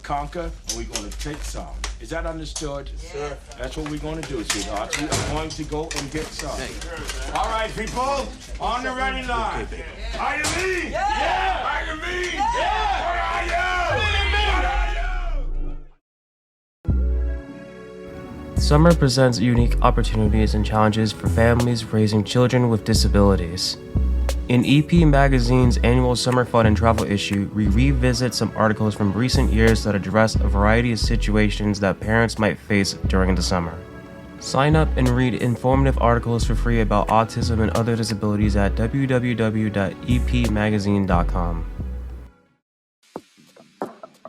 conquer and we're going to take some. Is that understood? Yes, sir. That's what we're going to do, sweetheart. We are going to go and get some. All right, people, on the ready line. Are you me? Yeah! Are you me? Yeah! What are you? Summer presents unique opportunities and challenges for families raising children with disabilities. In EP Magazine's annual Summer Fun and Travel issue, we revisit some articles from recent years that address a variety of situations that parents might face during the summer. Sign up and read informative articles for free about autism and other disabilities at www.epmagazine.com.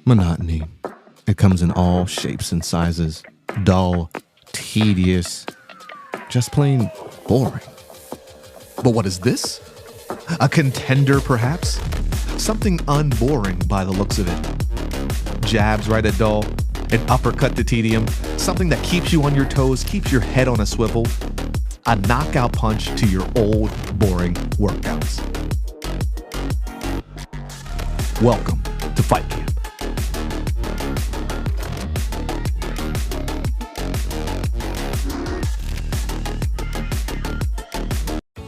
Monotony. It comes in all shapes and sizes. Dull, tedious, just plain boring. But what is this? A contender, perhaps? Something unboring by the looks of it. Jabs right at dull, an uppercut to tedium, something that keeps you on your toes, keeps your head on a swivel, a knockout punch to your old, boring workouts. Welcome to Fight Camp.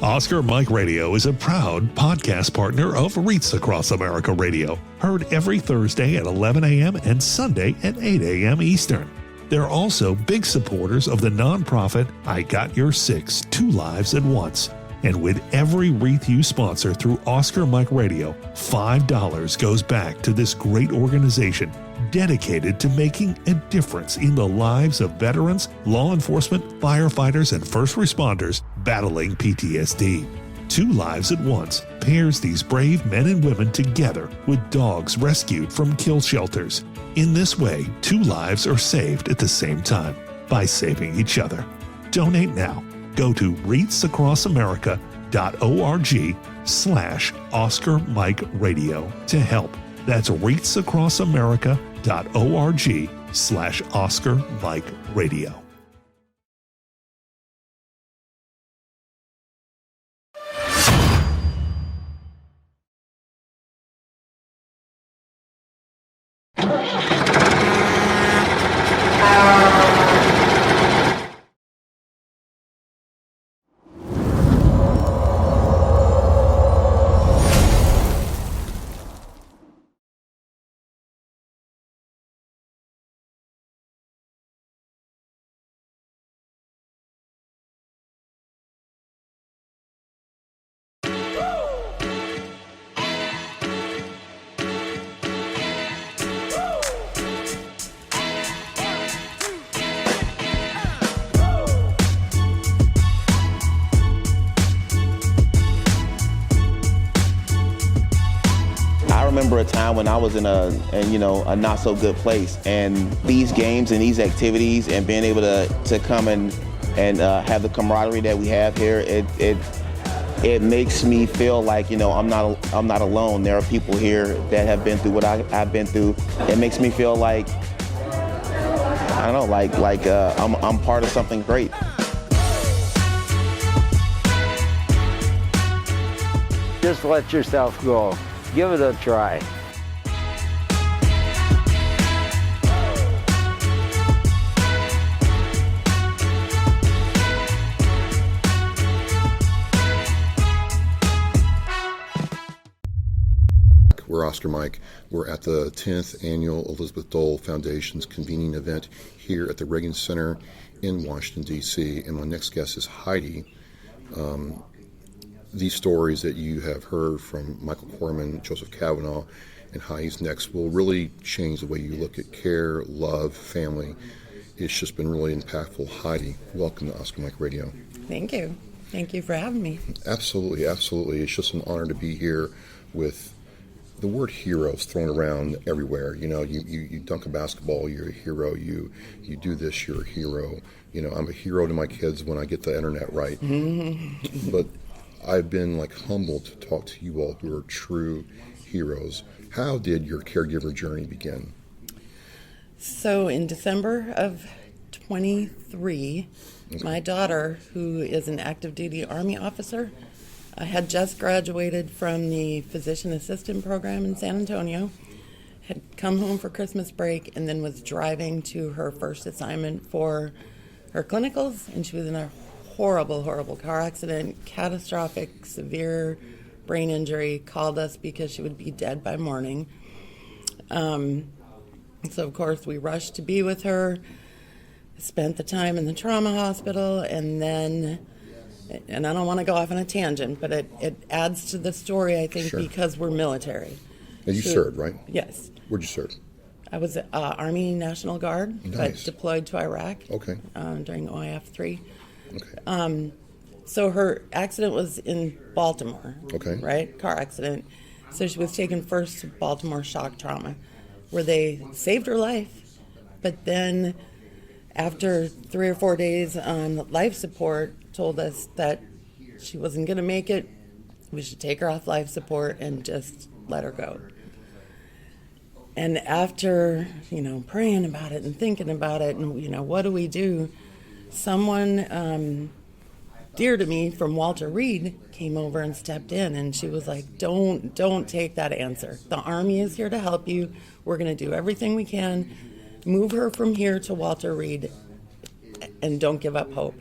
Oscar Mike Radio is a proud podcast partner of REITs Across America Radio, heard every Thursday at 11 a.m. and Sunday at 8 a.m. Eastern. They're also big supporters of the nonprofit I Got Your Six, 2 Lives at Once. And with every wreath you sponsor through Oscar Mike Radio, $5 goes back to this great organization dedicated to making a difference in the lives of veterans, law enforcement, firefighters, and first responders battling PTSD. 2 Lives at Once pairs these brave men and women together with dogs rescued from kill shelters. In this way, 2 lives are saved at the same time by saving each other. Donate now. Go to REITsAcrossAmerica.org/Oscar Mike Radio to help. That's REITsAcrossAmerica.org/Oscar Mike Radio. I remember a time when I was in a not so good place, and these games and these activities and being able to come and have the camaraderie that we have here, it makes me feel like I'm not alone. There are people here that have been through what I've been through. It makes me feel like I don't know, I'm part of something great. Just let yourself go. Give it a try. We're Oscar Mike. We're at the 10th Annual Elizabeth Dole Foundation's convening event here at the Reagan Center in Washington, D.C. And my next guest is Heidi. These stories that you have heard from Michael Corman, Joseph Kavanaugh, and Heidi's next will really change the way you look at care, love, family. It's just been really impactful. Heidi, welcome to Oscar Mike Radio. Thank you. Thank you for having me. Absolutely, absolutely. It's just an honor to be here with the word heroes thrown around everywhere. You dunk a basketball, you're a hero. You do this, you're a hero. I'm a hero to my kids when I get the internet right. Mm-hmm. But I've been humbled to talk to you all who are true heroes. How did your caregiver journey begin? So in December of 23, my daughter, who is an active duty Army officer, had just graduated from the physician assistant program in San Antonio, had come home for Christmas break and then was driving to her first assignment for her clinicals, and she was in a horrible, horrible car accident, catastrophic, severe brain injury, called us because she would be dead by morning. So, of course, we rushed to be with her, spent the time in the trauma hospital, and then, and I don't want to go off on a tangent, but it adds to the story, I think, Sure. because we're military. And you served, right? Yes. Where'd you serve? I was Army National Guard, Nice. but deployed to Iraq Okay. during OIF 3. Okay. So her accident was in Baltimore, Okay. right? Car accident. So she was taken first to Baltimore shock trauma, where they saved her life. But then after 3 or 4 days on life support, told us that she wasn't going to make it. We should take her off life support and just let her go. And after, praying about it and thinking about it and, what do we do? Someone dear to me from Walter Reed came over and stepped in, and she was like, don't take that answer. The Army is here to help you. We're going to do everything we can. Move her from here to Walter Reed, and don't give up hope.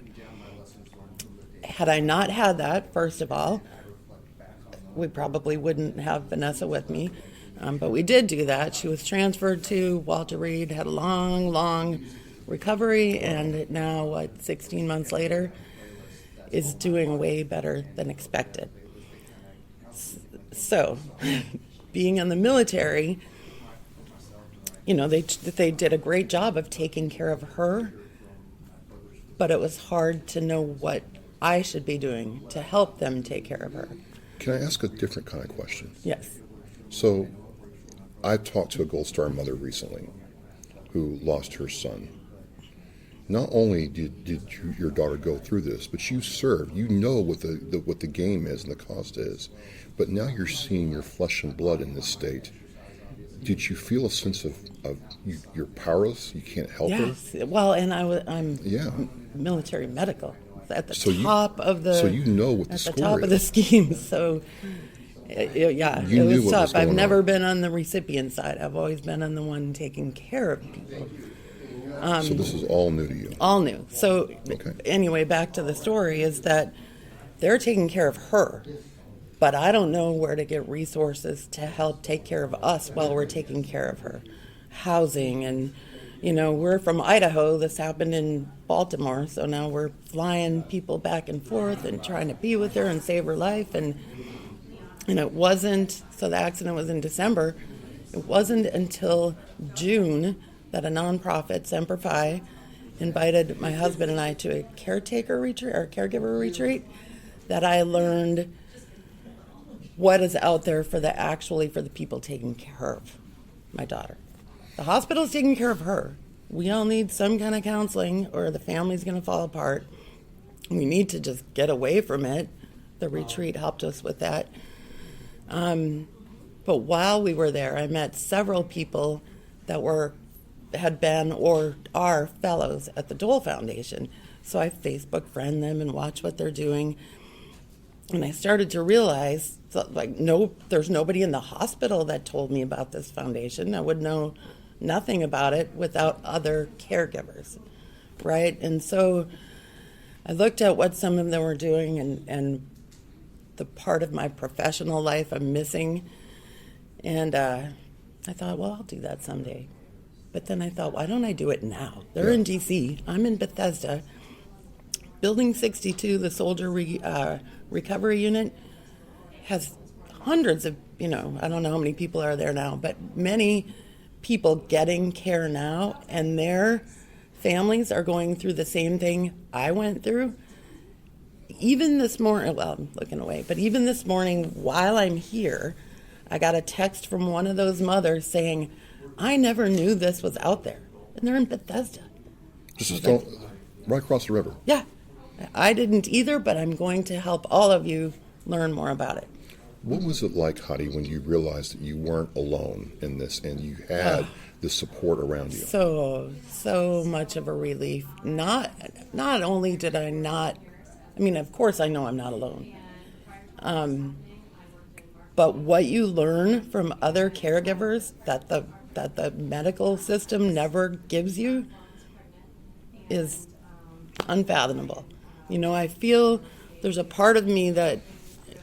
Had I not had that, first of all, we probably wouldn't have Vanessa with me. But we did do that. She was transferred to Walter Reed, had a long, long recovery, and now, 16 months later, is doing way better than expected. So, being in the military, they did a great job of taking care of her, but it was hard to know what I should be doing to help them take care of her. Can I ask a different kind of question? Yes. So, I talked to a Gold Star mother recently who lost her son. Not only did your daughter go through this, but you served. You know what the game is and the cost is. But now you're seeing your flesh and blood in this state. Did you feel a sense of you're powerless? You can't help her? Yes. Well, and I'm military medical at the top of the. So you know what the at score the top is. of the scheme. So. It was tough. I've never been on the recipient side. I've always been on the one taking care of people. So this is all new to you? All new. So Anyway, back to the story is that they're taking care of her, but I don't know where to get resources to help take care of us while we're taking care of her. Housing and, we're from Idaho. This happened in Baltimore, so now we're flying people back and forth and trying to be with her and save her life. And it wasn't, so the accident was in December. It wasn't until June that a nonprofit, Semper Fi, invited my husband and I to a caretaker retreat or caregiver retreat that I learned what is out there for the people taking care of my daughter. The hospital's taking care of her. We all need some kind of counseling or the family's going to fall apart. We need to just get away from it. The retreat helped us with that. But while we were there, I met several people that had been or are fellows at the Dole Foundation. So I Facebook friend them and watch what they're doing. And I started to realize that, there's nobody in the hospital that told me about this foundation. I would know nothing about it without other caregivers, right? And so I looked at what some of them were doing and the part of my professional life I'm missing. And I thought, well, I'll do that someday. But then I thought, why don't I do it now? They're in D.C. I'm in Bethesda. Building 62, the soldier recovery unit, has hundreds of, I don't know how many people are there now, but many people getting care now, and their families are going through the same thing I went through. Even this morning, well, I'm looking away, but even this morning while I'm here, I got a text from one of those mothers saying, I never knew this was out there. And they're in Bethesda. Just right across the river. Yeah. I didn't either, but I'm going to help all of you learn more about it. What was it like, Heidi, when you realized that you weren't alone in this and you had the support around you? So much of a relief. Not only did I not, of course I know I'm not alone. But what you learn from other caregivers, that the that the medical system never gives you is unfathomable. I feel there's a part of me that,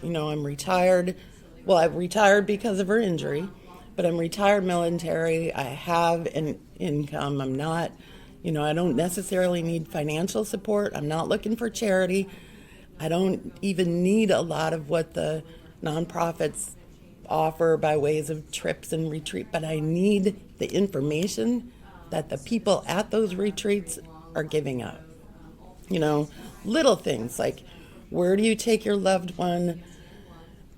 I'm retired. Well, I've retired because of her injury, but I'm retired military. I have an income. I'm not, I don't necessarily need financial support. I'm not looking for charity. I don't even need a lot of what the nonprofits offer by ways of trips and retreat, but I need the information that the people at those retreats are giving up. Little things like, where do you take your loved one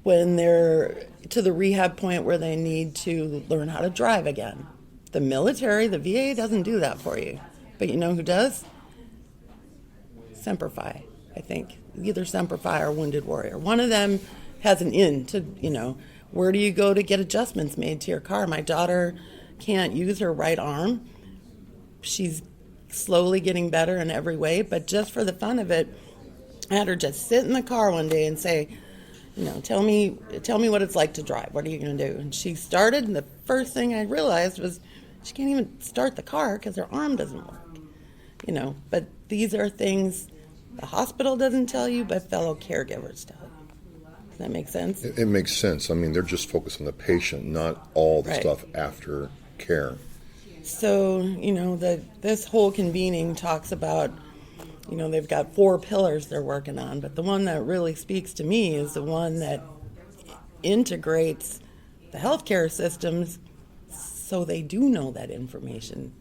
when they're to the rehab point where they need to learn how to drive again? The military, the VA doesn't do that for you. But you know who does? Semper Fi, I think. Either Semper Fi or Wounded Warrior. One of them has an in to, where do you go to get adjustments made to your car? My daughter can't use her right arm. She's slowly getting better in every way, but just for the fun of it, I had her just sit in the car one day and say, tell me what it's like to drive. What are you going to do? And she started, and the first thing I realized was she can't even start the car because her arm doesn't work. But these are things the hospital doesn't tell you, but fellow caregivers tell you. Does that make sense? It makes sense. I mean, they're just focused on the patient, not all the stuff after care. So, this whole convening talks about, they've got 4 pillars they're working on, but the one that really speaks to me is the one that integrates the healthcare systems so they do know that information.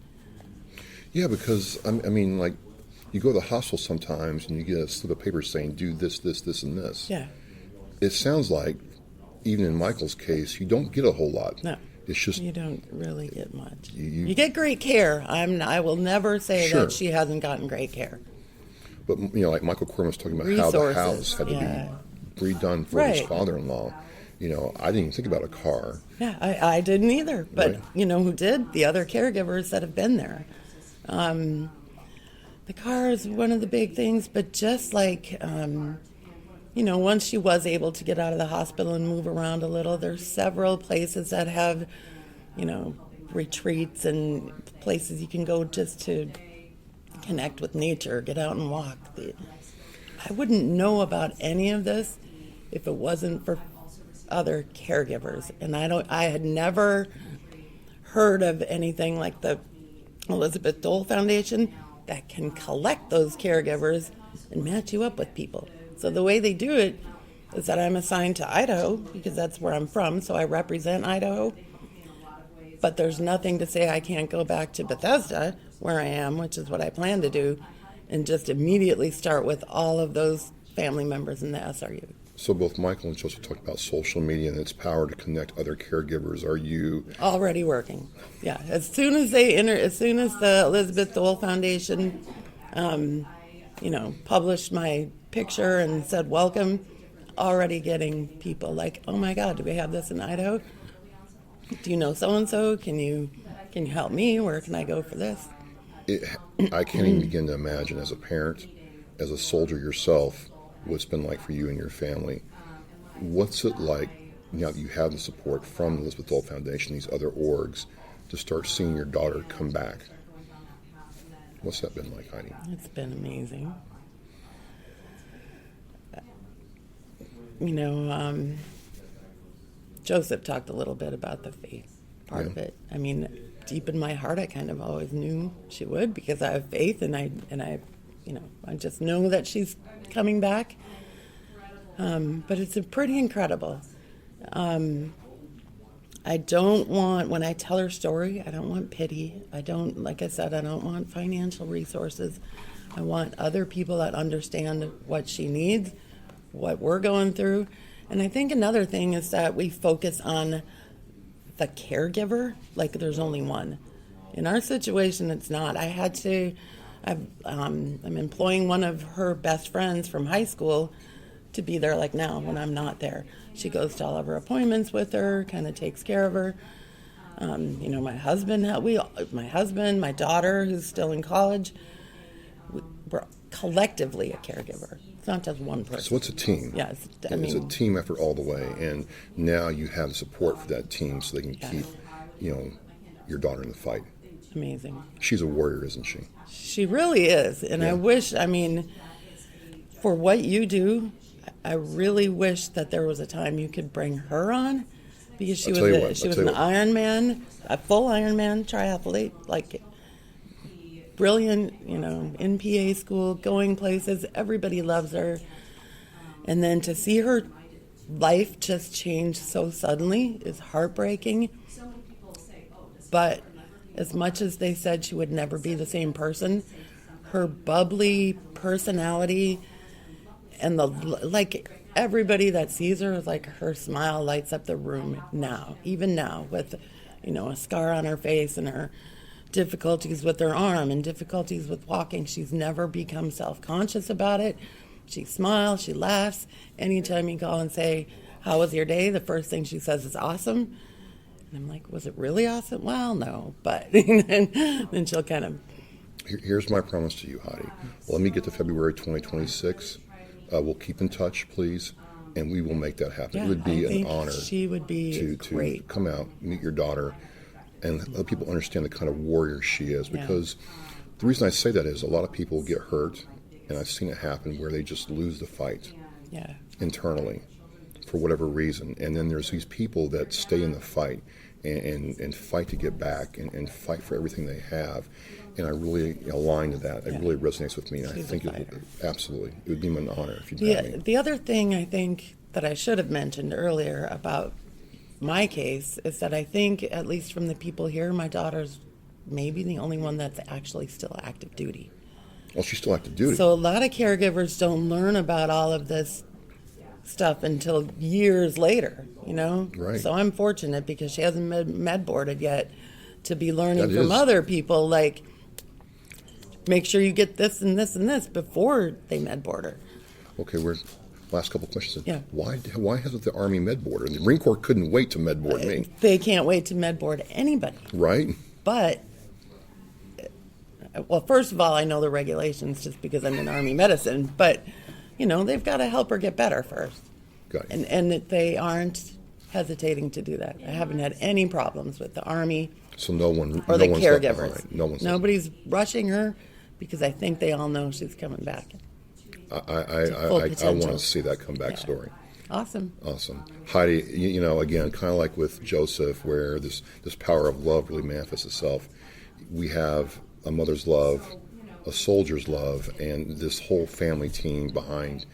Yeah, because, I mean, like, you go to the hospital sometimes and you get a slip of paper saying, do this, this, this, and this. Yeah. It sounds like, even in Michael's case, you don't get a whole lot. No. It's just you don't really get much. You get great care. I will never say that she hasn't gotten great care. But like Michael Corman was talking about how the house had to be redone for his father-in-law. I didn't even think about a car. Yeah, I didn't either. But who did? The other caregivers that have been there. The car is one of the big things. But just like once she was able to get out of the hospital and move around a little, there's several places that have, retreats and places you can go just to connect with nature, get out and walk. I wouldn't know about any of this if it wasn't for other caregivers. And I had never heard of anything like the Elizabeth Dole Foundation that can collect those caregivers and match you up with people. So the way they do it is that I'm assigned to Idaho because that's where I'm from, so I represent Idaho. But there's nothing to say I can't go back to Bethesda, where I am, which is what I plan to do, and just immediately start with all of those family members in the SRU. So both Michael and Joseph talked about social media and its power to connect other caregivers. Are you already working? Yeah. As soon as the Elizabeth Dole Foundation, published my picture and said welcome, already getting people like, oh my God, do we have this in Idaho? Do you know so and so? Can you help me? Where can I go for this? I can't even begin to imagine as a parent, as a soldier yourself, what it's been like for you and your family. What's it like now that you have the support from the Elizabeth Dole Foundation, these other orgs, to start seeing your daughter come back? What's that been like, Heidi? It's been amazing. Joseph talked a little bit about the faith part of it. I mean, deep in my heart, I kind of always knew she would because I have faith, and I just know that she's coming back. But it's pretty incredible. I don't want, when I tell her story, I don't want pity. Like I said, I don't want financial resources. I want other people that understand what she needs, what we're going through. And I think another thing is that we focus on the caregiver like there's only one. In our situation, it's not. I'm employing one of her best friends from high school to be there like now when I'm not there. She goes to all of her appointments with her, kind of takes care of her. My husband, my daughter, who's still in college, we're collectively a caregiver. It's not just one person. So it's a team. Yeah, it's a team effort all the way, and now you have the support for that team so they can keep, your daughter in the fight. Amazing. She's a warrior, isn't she? She really is. And Yeah. I wish, for what you do, I really wish that there was a time you could bring her on, because she was an Ironman, a full Ironman triathlete, like brilliant, in PA school, going places. Everybody loves her. And then to see her life just change so suddenly is heartbreaking. But as much as they said she would never be the same person, her bubbly personality and everybody that sees her is like, her smile lights up the room now, even now, with, a scar on her face and her difficulties with her arm and difficulties with walking. She's never become self-conscious about it. She smiles, she laughs. Anytime you call and say, how was your day? The first thing she says is awesome. And I'm like, was it really awesome? Well, no, but then she'll kind of... Here's my promise to you, Heidi. Let me get to February 2026. We'll keep in touch, please, and we will make that happen. Yeah, it would be an honor. She would be to come out, meet your daughter, and let people understand the kind of warrior she is. Because the reason I say that is a lot of people get hurt, and I've seen it happen where they just lose the fight internally for whatever reason. And then there's these people that stay in the fight and fight to get back and fight for everything they have. And I really align to that. It really resonates with me. And I think it would be an honor if you'd have me. The other thing I think that I should have mentioned earlier about my case is that I think, at least from the people here, my daughter's maybe the only one that's actually still active duty. Well, she's still active duty. So a lot of caregivers don't learn about all of this stuff until years later, Right. So I'm fortunate because she hasn't med boarded yet to be learning from other people, like, make sure you get this and this and this before they med board her. Okay, last couple questions. Yeah. Why hasn't the Army med boarded? The Marine Corps couldn't wait to med board me. They can't wait to med board anybody. Right. But, well, first of all, I know the regulations just because I'm in Army medicine, but, they've got to help her get better first. Got it. And that they aren't hesitating to do that. I haven't had any problems with the Army So the caregivers. Nobody's rushing her because I think they all know she's coming back. I want to see that comeback story. Awesome. Heidi, again, kind of like with Joseph, where this power of love really manifests itself. We have a mother's love, a soldier's love, and this whole family team behind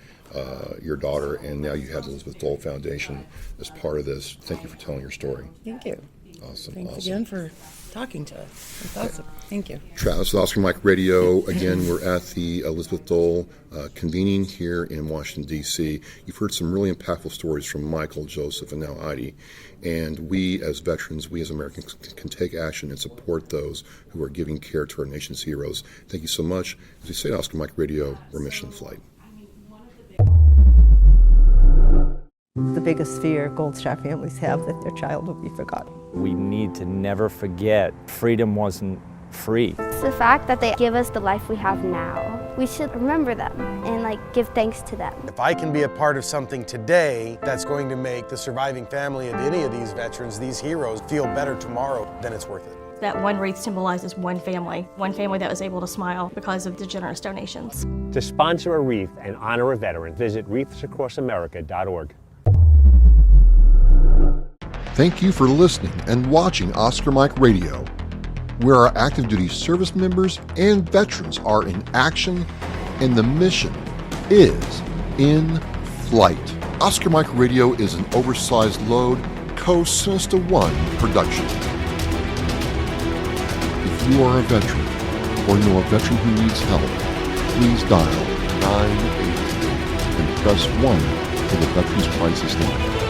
your daughter, and now you have the Elizabeth Dole Foundation as part of this. Thank you for telling your story. Thank you. Awesome. Thanks again for talking to us. It's awesome. Thank you. Travis with Oscar Mike Radio. Again, we're at the Elizabeth Dole convening here in Washington, D.C. You've heard some really impactful stories from Michael, Joseph, and now Heidi. And we as veterans, we as Americans can take action and support those who are giving care to our nation's heroes. Thank you so much. As we say at Oscar Mike Radio, we're mission flight. The biggest fear Gold Star families have that their child will be forgotten. We need to never forget freedom wasn't free. It's the fact that they give us the life we have now. We should remember them and give thanks to them. If I can be a part of something today that's going to make the surviving family of any of these veterans, these heroes, feel better tomorrow, then it's worth it. That one wreath symbolizes one family that was able to smile because of the generous donations. To sponsor a wreath and honor a veteran, visit wreathsacrossamerica.org. Thank you for listening and watching Oscar Mike Radio, where our active duty service members and veterans are in action and the mission is in flight. Oscar Mike Radio is an oversized load co-Sinister One production. If you are a veteran or know a veteran who needs help, please dial 988 and press 1 for the Veterans Crisis Line.